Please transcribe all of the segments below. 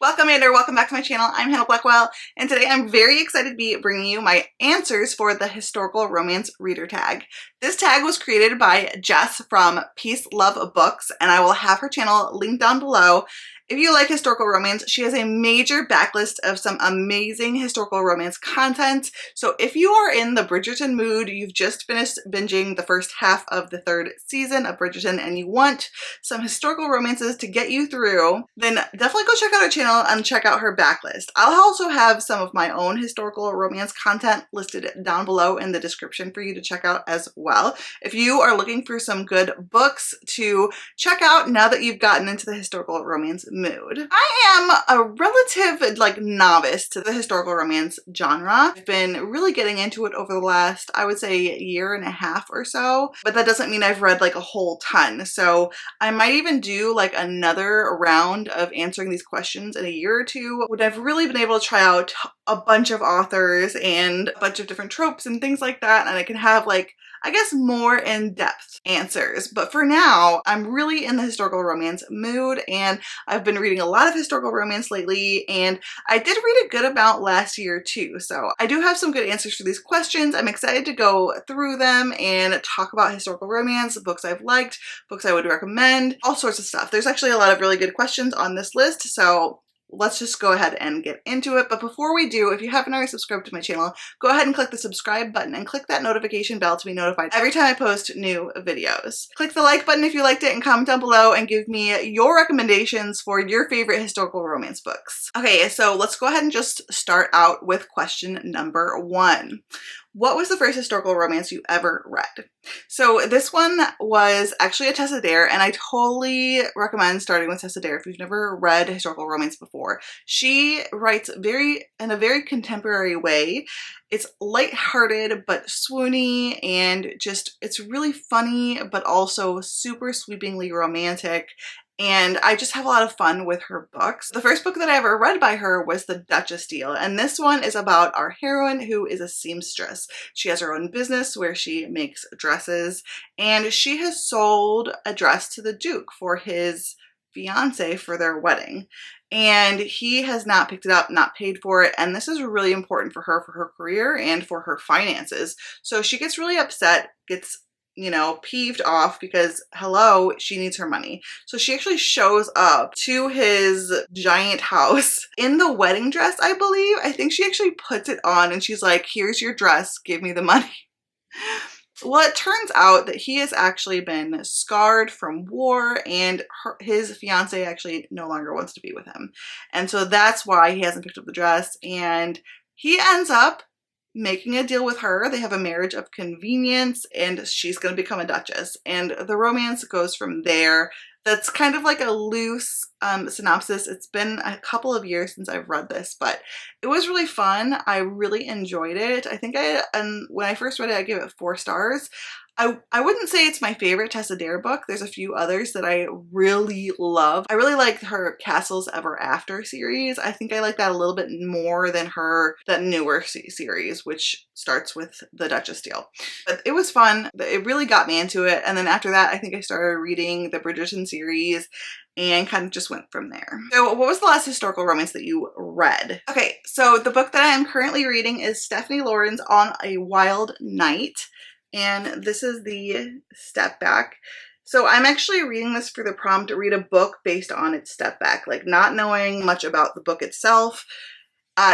Welcome in or welcome back to my channel. I'm Hannah Blackwell, and today I'm very excited to be bringing you my answers for the historical romance reader tag. This tag was created by Jess from Peace Love Books, and I will have her channel linked down below. If you like historical romance, she has a major backlist of some amazing historical romance content. So if you are in the Bridgerton mood, you've just finished binging the first half of the third season of Bridgerton and you want some historical romances to get you through, then definitely go check out her channel and check out her backlist. I'll also have some of my own historical romance content listed down below in the description for you to check out as well. If you are looking for some good books to check out now that you've gotten into the historical romance mood. I am a relative novice to the historical romance genre. I've been really getting into it over the last, I would say, year and a half or so, but that doesn't mean I've read like a whole ton. So I might even do like another round of answering these questions in a year or two when I've really been able to try out a bunch of authors and a bunch of different tropes and things like that, and I can have like, I guess, more in-depth answers. But for now, I'm really in the historical romance mood, and I've been reading a lot of historical romance lately, and I did read a good amount last year too. So I do have some good answers for these questions. I'm excited to go through them and talk about historical romance, books I've liked, books I would recommend, all sorts of stuff. There's actually a lot of really good questions on this list, so let's just go ahead and get into it. But before we do, if you haven't already subscribed to my channel, go ahead and click the subscribe button and click that notification bell to be notified every time I post new videos. Click the like button if you liked it and comment down below and give me your recommendations for your favorite historical romance books. Okay, so let's go ahead and just start out with question number 1. What was the first historical romance you ever read? So this one was actually a Tessa Dare, and I totally recommend starting with Tessa Dare if you've never read historical romance before. She writes in a very contemporary way. It's lighthearted but swoony, and just it's really funny but also super sweepingly romantic. And I just have a lot of fun with her books. The first book that I ever read by her was The Duchess Deal, and this one is about our heroine who is a seamstress. She has her own business where she makes dresses, and she has sold a dress to the Duke for his fiance for their wedding. And he has not picked it up, not paid for it, and this is really important for her career and for her finances. So she gets really upset, gets peeved off because, hello, she needs her money. So she actually shows up to his giant house in the wedding dress, I believe. I think she actually puts it on and she's like, here's your dress, give me the money. Well, it turns out that he has actually been scarred from war, and his fiance actually no longer wants to be with him. And so that's why he hasn't picked up the dress, and he ends up making a deal with her. They have a marriage of convenience, and she's going to become a duchess, and the romance goes from there. That's kind of like a loose synopsis. It's been a couple of years since I've read this, but it was really fun. I really enjoyed it. I think when I first read it, I gave it 4 stars. I wouldn't say it's my favorite Tessa Dare book. There's a few others that I really love. I really like her Castles Everafter series. I think I like that a little bit more than that newer series, which starts with The Duchess Deal. But it was fun. It really got me into it. And then after that, I think I started reading the Bridgerton series and kind of just went from there. So what was the last historical romance that you read? Okay, so the book that I am currently reading is Stephanie Lauren's On a Wild Night. And this is the step back. So I'm actually reading this for the prompt to read a book based on its step back, like not knowing much about the book itself.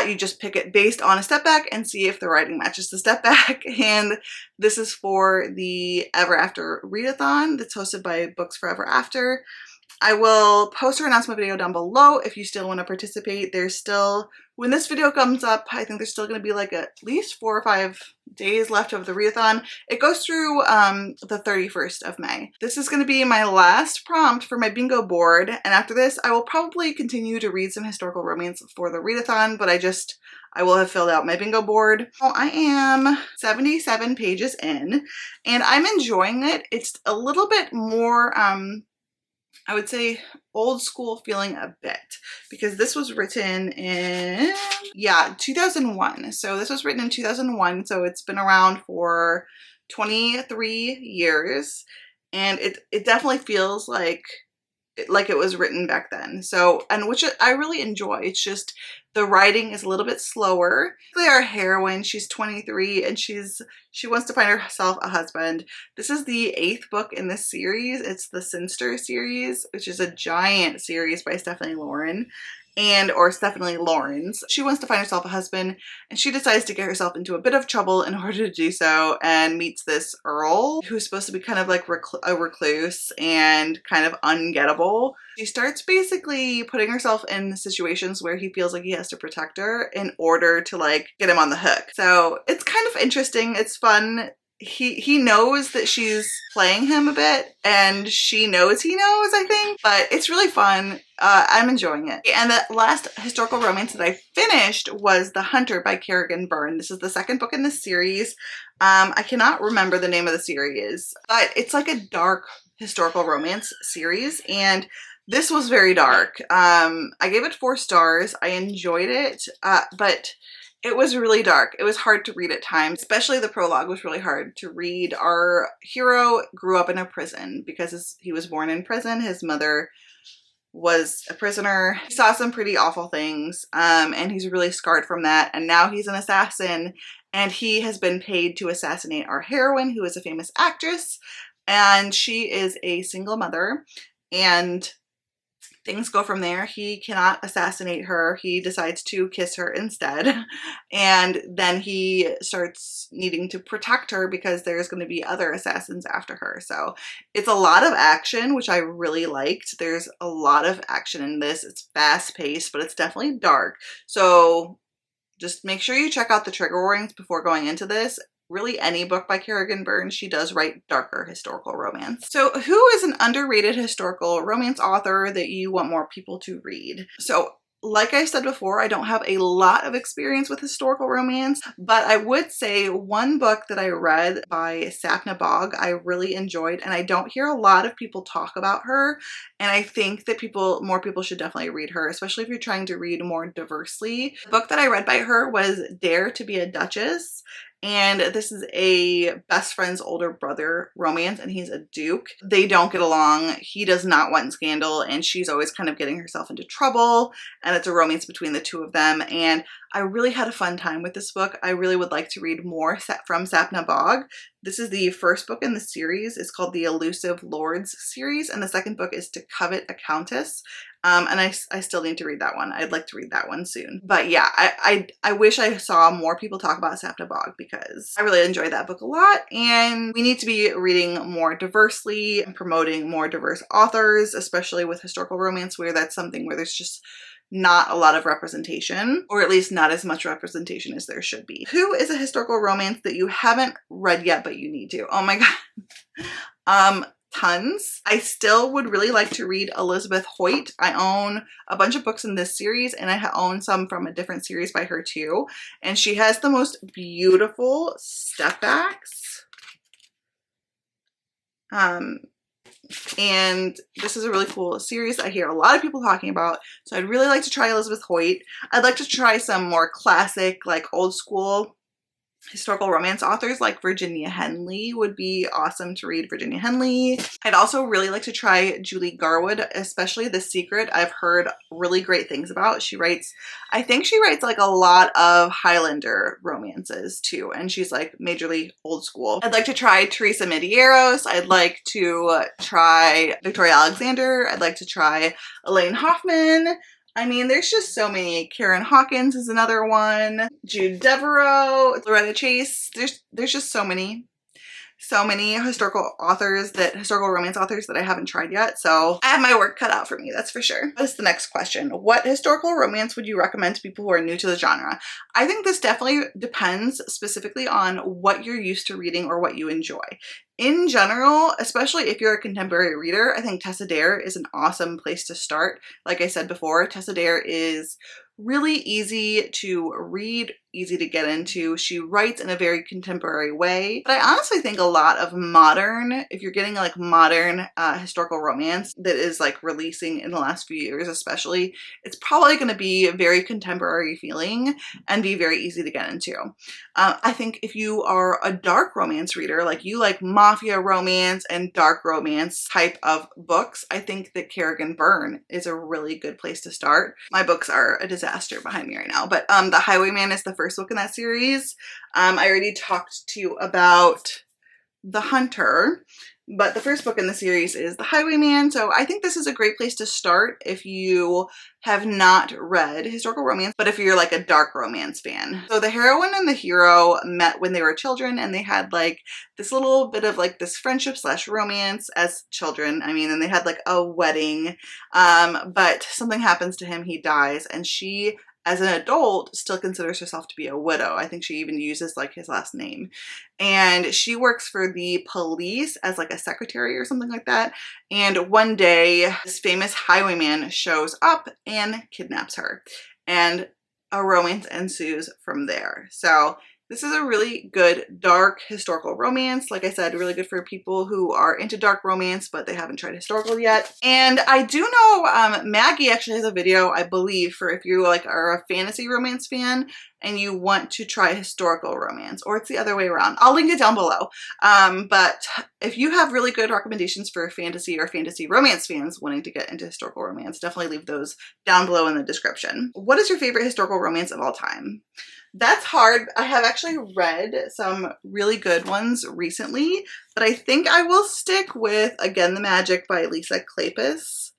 You just pick it based on a step back and see if the writing matches the step back. And this is for the Everafter Readathon that's hosted by Books for Everafter. I will post her announcement video down below if you still want to participate. There's still, when this video comes up, I think there's still going to be like at least 4 or 5 days left of the readathon. It goes through the 31st of May. This is going to be my last prompt for my bingo board, and after this I will probably continue to read some historical romance for the readathon, but I will have filled out my bingo board. Well, I am 77 pages in, and I'm enjoying it. It's a little bit more I would say old school feeling a bit, because this was written in, 2001. So this was written in 2001. So it's been around for 23 years, and it definitely feels like like it was written back then. So, and which I really enjoy. It's just the writing is a little bit slower. Our heroine, she's 23 and she wants to find herself a husband. This is the 8th book in this series. It's the Sinster series, which is a giant series by Stephanie Lauren. Stephanie Lawrence. She wants to find herself a husband and she decides to get herself into a bit of trouble in order to do so, and meets this Earl who's supposed to be kind of like a recluse and kind of ungettable. She starts basically putting herself in situations where he feels like he has to protect her in order to like get him on the hook. So it's kind of interesting. It's fun. He knows that she's playing him a bit and she knows he knows, I think, but it's really fun. I'm enjoying it. And the last historical romance that I finished was The Hunter by Kerrigan Byrne. This is the 2nd book in this series. I cannot remember the name of the series, but it's like a dark historical romance series, and this was very dark. I gave it 4 stars. I enjoyed it, but it was really dark. It was hard to read at times, especially the prologue was really hard to read. Our hero grew up in a prison because he was born in prison. His mother was a prisoner. He saw some pretty awful things, and he's really scarred from that. And now he's an assassin, and he has been paid to assassinate our heroine, who is a famous actress, and she is a single mother, and things go from there. He cannot assassinate her. He decides to kiss her instead. And then he starts needing to protect her because there's going to be other assassins after her. So it's a lot of action, which I really liked. There's a lot of action in this. It's fast paced, but it's definitely dark. So just make sure you check out the trigger warnings before going into this. Really any book by Kerrigan Byrne, she does write darker historical romance. So who is an underrated historical romance author that you want more people to read? So like I said before, I don't have a lot of experience with historical romance, but I would say one book that I read by Sapna Bog I really enjoyed, and I don't hear a lot of people talk about her, and I think that more people should definitely read her, especially if you're trying to read more diversely. The book that I read by her was Dare to be a Duchess. And this is a best friend's older brother romance, and he's a duke. They don't get along. He does not want scandal, and she's always kind of getting herself into trouble, and it's a romance between the two of them. And I really had a fun time with this book. I really would like to read more from Sapna Bog. This is the 1st book in the series. It's called the Elusive Lords series, and the 2nd book is To Covet a Countess. And I still need to read that one. I'd like to read that one soon. But yeah, I wish I saw more people talk about Sapna Bog because I really enjoyed that book a lot, and we need to be reading more diversely and promoting more diverse authors, especially with historical romance, where that's something where there's just not a lot of representation, or at least not as much representation as there should be. Who is a historical romance that you haven't read yet but you need to? Oh my god. Tons. I still would really like to read Elizabeth Hoyt. I own a bunch of books in this series, and I own some from a different series by her too. And she has the most beautiful stepbacks. And this is a really cool series I hear a lot of people talking about. So I'd really like to try Elizabeth Hoyt. I'd like to try some more classic, like old school historical romance authors, like Virginia Henley would be awesome to read. Virginia Henley. I'd also really like to try Julie Garwood, especially The Secret. I've heard really great things about. I think she writes like a lot of Highlander romances too, and she's like majorly old school. I'd like to try Teresa Medeiros. I'd like to try Victoria Alexander. I'd like to try Elaine Hoffman. I mean, there's just so many. Karen Hawkins is another one. Jude Devereaux, Loretta Chase. There's just so many historical romance authors that I haven't tried yet. So I have my work cut out for me, that's for sure. That's the next question. What historical romance would you recommend to people who are new to the genre? I think this definitely depends specifically on what you're used to reading or what you enjoy. In general, especially if you're a contemporary reader, I think Tessa Dare is an awesome place to start. Like I said before, Tessa Dare is really easy to read, easy to get into. She writes in a very contemporary way. But I honestly think a lot of modern, if you're getting like modern historical romance that is like releasing in the last few years especially, it's probably going to be very contemporary feeling and be very easy to get into. I think if you are a dark romance reader, like you like modern mafia romance and dark romance type of books, I think that Kerrigan Byrne is a really good place to start. My books are a disaster behind me right now, but The Highwayman is the first book in that series. I already talked to you about The Hunter, but the first book in the series is The Highwayman, so I think this is a great place to start if you have not read historical romance, but if you're like a dark romance fan. So the heroine and the hero met when they were children, and they had like this little bit of like this friendship slash romance as children. I mean, and they had like a wedding, but something happens to him, he dies, and she, as an adult, still considers herself to be a widow. I think she even uses like his last name. And she works for the police as like a secretary or something like that. And one day, this famous highwayman shows up and kidnaps her. And a romance ensues from there. So this is a really good dark historical romance. Like I said, really good for people who are into dark romance, but they haven't tried historical yet. And I do know Maggie actually has a video, I believe, for if you like are a fantasy romance fan and you want to try historical romance, or it's the other way around. I'll link it down below. But if you have really good recommendations for fantasy or fantasy romance fans wanting to get into historical romance, definitely leave those down below in the description. What is your favorite historical romance of all time? That's hard. I have actually read some really good ones recently, but I think I will stick with Again the Magic by Lisa Kleypas.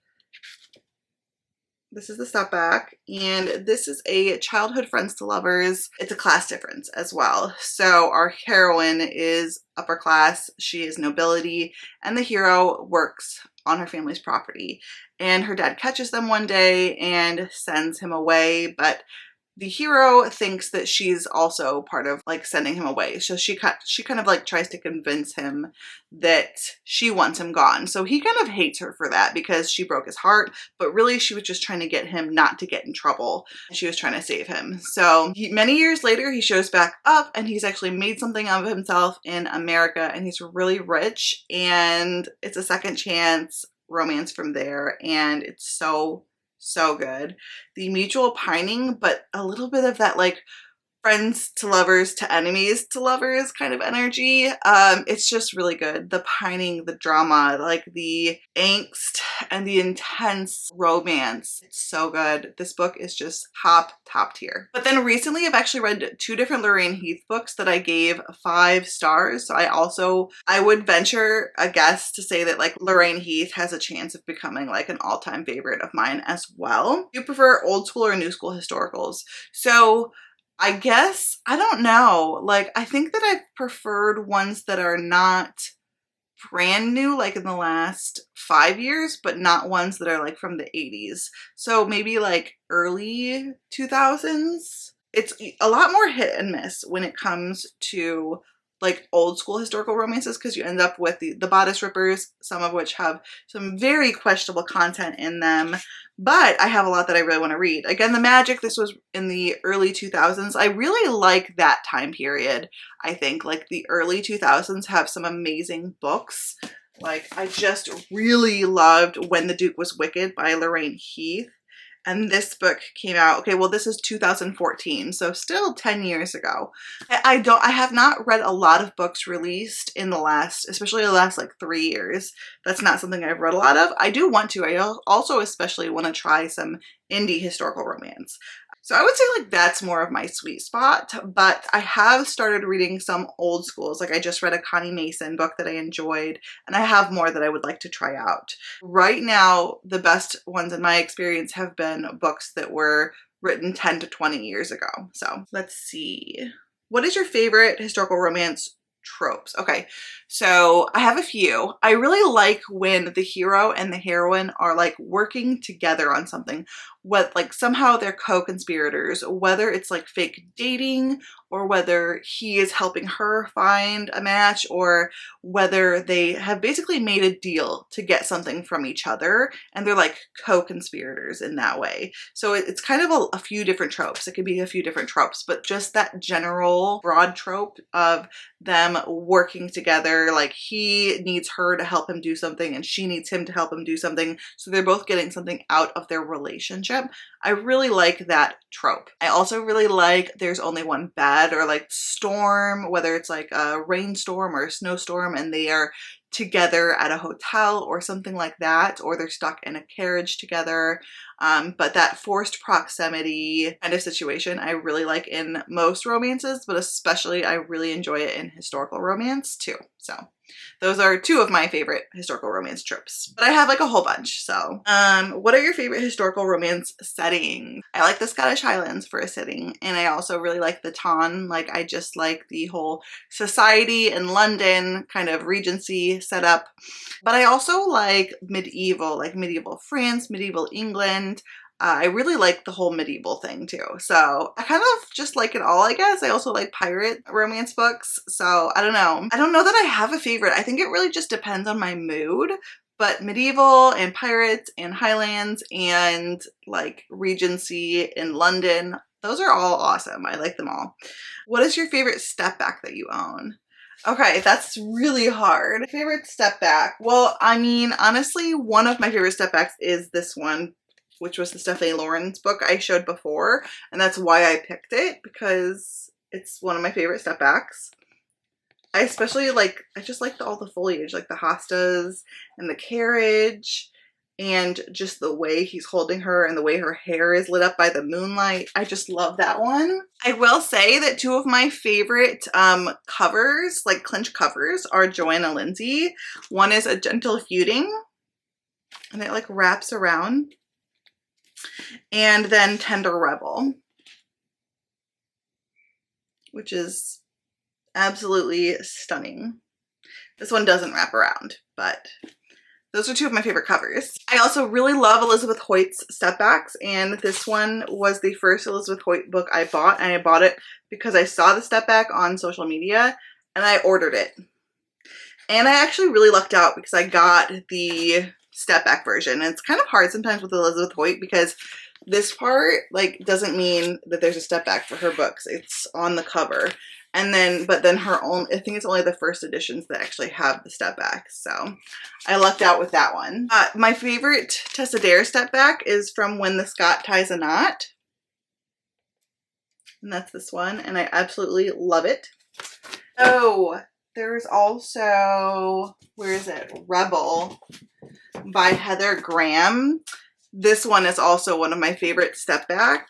This is the stepback, and this is a childhood friends to lovers. It's a class difference as well. So our heroine is upper class, she is nobility, and the hero works on her family's property. And her dad catches them one day and sends him away, but the hero thinks that she's also part of like sending him away. So she kind of like tries to convince him that she wants him gone. So he kind of hates her for that because she broke his heart, but really she was just trying to get him not to get in trouble. She was trying to save him. So many years later, he shows back up and he's actually made something of himself in America, and he's really rich, and it's a second chance romance from there, and it's so good. The mutual pining, but a little bit of that like friends to lovers to enemies to lovers kind of energy. It's just really good. The pining, the drama, like the angst and the intense romance. It's so good. This book is just top tier. But then recently I've actually read 2 different Lorraine Heath books that I gave 5 stars. So I would venture a guess to say that like Lorraine Heath has a chance of becoming like an all-time favorite of mine as well. Do you prefer old school or new school historicals? So I guess, I don't know, like I think that I've preferred ones that are not brand new, like in the last 5 years, but not ones that are like from the 80s. So maybe like early 2000s. It's a lot more hit and miss when it comes to like old school historical romances, because you end up with the bodice rippers, some of which have some very questionable content in them. But I have a lot that I really want to read. Again, the Magic, this was in the early 2000s. I really like that time period. I think like the early 2000s have some amazing books. Like I just really loved When the Duke Was Wicked by Lorraine Heath. And this book came out, okay, well, this is 2014, so still 10 years ago. I have not read a lot of books released in the last, especially the last like 3 years. That's not something I've read a lot of. I do want to. I also especially want to try some indie historical romance. So I would say like that's more of my sweet spot, but I have started reading some old schools. Like I just read a Connie Mason book that I enjoyed, and I have more that I would like to try out. Right now, the best ones in my experience have been books that were written 10 to 20 years ago. So let's see. What is your favorite historical romance tropes? Okay, so I have a few. I really like when the hero and the heroine are like working together on something. What like somehow they're co-conspirators, whether it's like fake dating or whether he is helping her find a match, or whether they have basically made a deal to get something from each other and they're like co-conspirators in that way. So it's kind of a few different tropes. It could be a few different tropes, but just that general broad trope of them working together. Like he needs her to help him do something and she needs him to help him do something. So they're both getting something out of their relationship. relationship. I really like that trope. I also really like there's only one bed, or like storm, whether it's like a rainstorm or a snowstorm and they are together at a hotel or something like that, or they're stuck in a carriage together. But that forced proximity kind of situation I really like in most romances, but especially I really enjoy it in historical romance too. So those are two of my favorite historical romance tropes, but I have like a whole bunch. So what are your favorite historical romance settings? I like the Scottish Highlands for a setting, and I also really like the Ton. Like, I just like the whole society in London kind of Regency setup, but I also like medieval France, medieval England. I really like the whole medieval thing too. So I kind of just like it all, I guess. I also like pirate romance books. So I don't know. I don't know that I have a favorite. I think it really just depends on my mood. But medieval and pirates and Highlands and like Regency in London, those are all awesome. I like them all. What is your favorite stepback that you own? Okay, that's really hard. Favorite stepback? Well, I mean, honestly, one of my favorite stepbacks is this one, which was the Stephanie Lawrence book I showed before, and that's why I picked it, because it's one of my favorite stepbacks. I especially like, I just like all the foliage, like the hostas and the carriage, and just the way he's holding her and the way her hair is lit up by the moonlight. I just love that one. I will say that two of my favorite covers, like clinch covers, are Joanna Lindsey. One is A Gentle Feuding, and it like wraps around. And then Tender Rebel, which is absolutely stunning. This one doesn't wrap around, but those are two of my favorite covers. I also really love Elizabeth Hoyt's stepbacks, and this one was the first Elizabeth Hoyt book I bought, and I bought it because I saw the stepback on social media and I ordered it. And I actually really lucked out because I got the stepback version. And it's kind of hard sometimes with Elizabeth Hoyt because this part like doesn't mean that there's a stepback for her books. It's on the cover. And then, but then her own, I think it's only the first editions that actually have the stepback. So I lucked out with that one. My favorite Tessa Dare stepback is from When the Scot Ties a Knot. And that's this one. And I absolutely love it. Oh, there's also, where is it? Rebel by Heather Graham. This one is also one of my favorite stepbacks.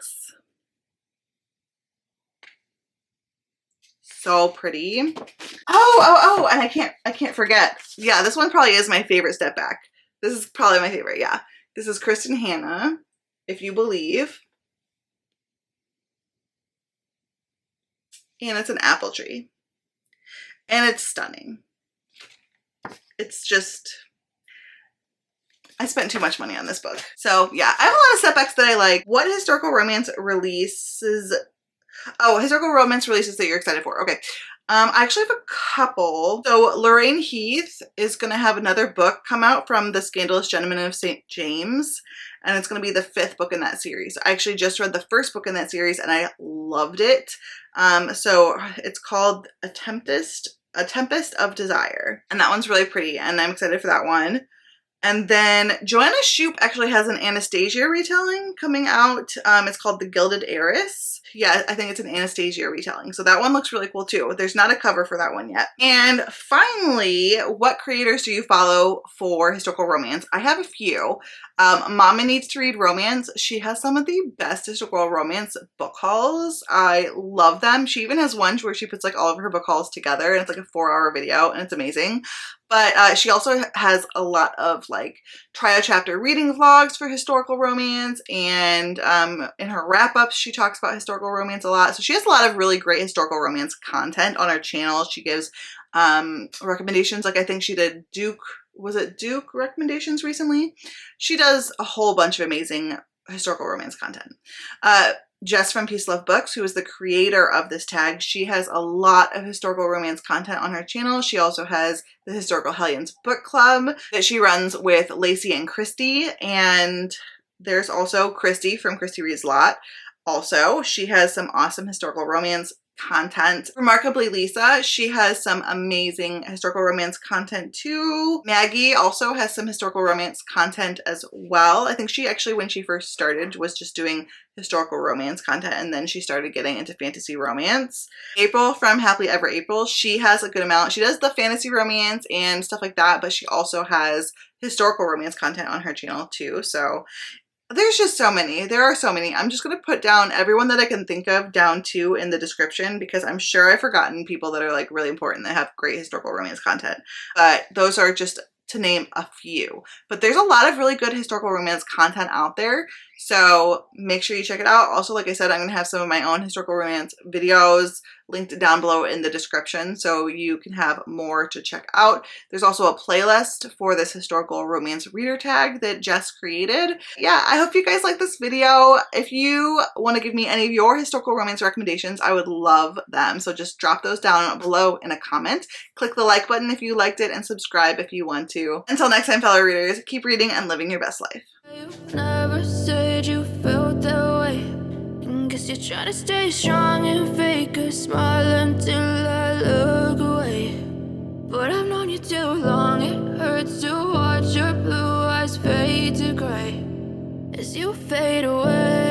So pretty. Oh, and I can't forget. Yeah, this one probably is my favorite stepback. This is probably my favorite, yeah. This is Kristen Hanna, If You Believe. And it's an apple tree. And it's stunning. It's just, I spent too much money on this book. So yeah, I have a lot of stepbacks that I like. What historical romance releases? Oh, historical romance releases that you're excited for. Okay. I actually have a couple. So Lorraine Heath is going to have another book come out from The Scandalous Gentleman of St. James. And it's going to be the 5th book in that series. I actually just read the 1st book in that series and I loved it. So it's called A Tempest of Desire. And that one's really pretty and I'm excited for that one. And then Joanna Shoup actually has an Anastasia retelling coming out. It's called The Gilded Heiress. Yeah, I think it's an Anastasia retelling. So that one looks really cool too. There's not a cover for that one yet. And finally, what creators do you follow for historical romance? I have a few. Mama Needs to Read Romance. She has some of the best historical romance book hauls. I love them. She even has one where she puts like all of her book hauls together and it's like a 4-hour video and it's amazing. But she also has a lot of like trio chapter reading vlogs for historical romance, and in her wrap-ups she talks about historical romance a lot. So she has a lot of really great historical romance content on her channel. She gives recommendations, like I think she did Duke recommendations recently. She does a whole bunch of amazing historical romance content. Jess from Peace Love Books, who is the creator of this tag, she has a lot of historical romance content on her channel. She also has the Historical Hellions book club that she runs with Lacey and Christy. And there's also Christy from Christy Reads a Lot. Also, she has some awesome historical romance content. Remarkably Lisa, she has some amazing historical romance content too. Maggie also has some historical romance content as well. I think she actually, when she first started, was just doing historical romance content, and then she started getting into fantasy romance. April from Happily Ever April, she has a good amount. She does the fantasy romance and stuff like that, but she also has historical romance content on her channel too. So there's just so many. There are so many. I'm just going to put down everyone that I can think of down to in the description, because I'm sure I've forgotten people that are like really important that have great historical romance content. But those are just to name a few. But there's a lot of really good historical romance content out there, so make sure you check it out. Also, like I said, I'm going to have some of my own historical romance videos linked down below in the description, so you can have more to check out. There's also a playlist for this historical romance reader tag that Jess created. Yeah, I hope you guys like this video. If you want to give me any of your historical romance recommendations, I would love them. So just drop those down below in a comment. Click the like button if you liked it, and subscribe if you want to. Until next time, fellow readers, keep reading and living your best life. You never said you felt that way. Guess you're trying to stay strong and fake a smile until I look away. But I've known you too long, it hurts to watch your blue eyes fade to gray as you fade away.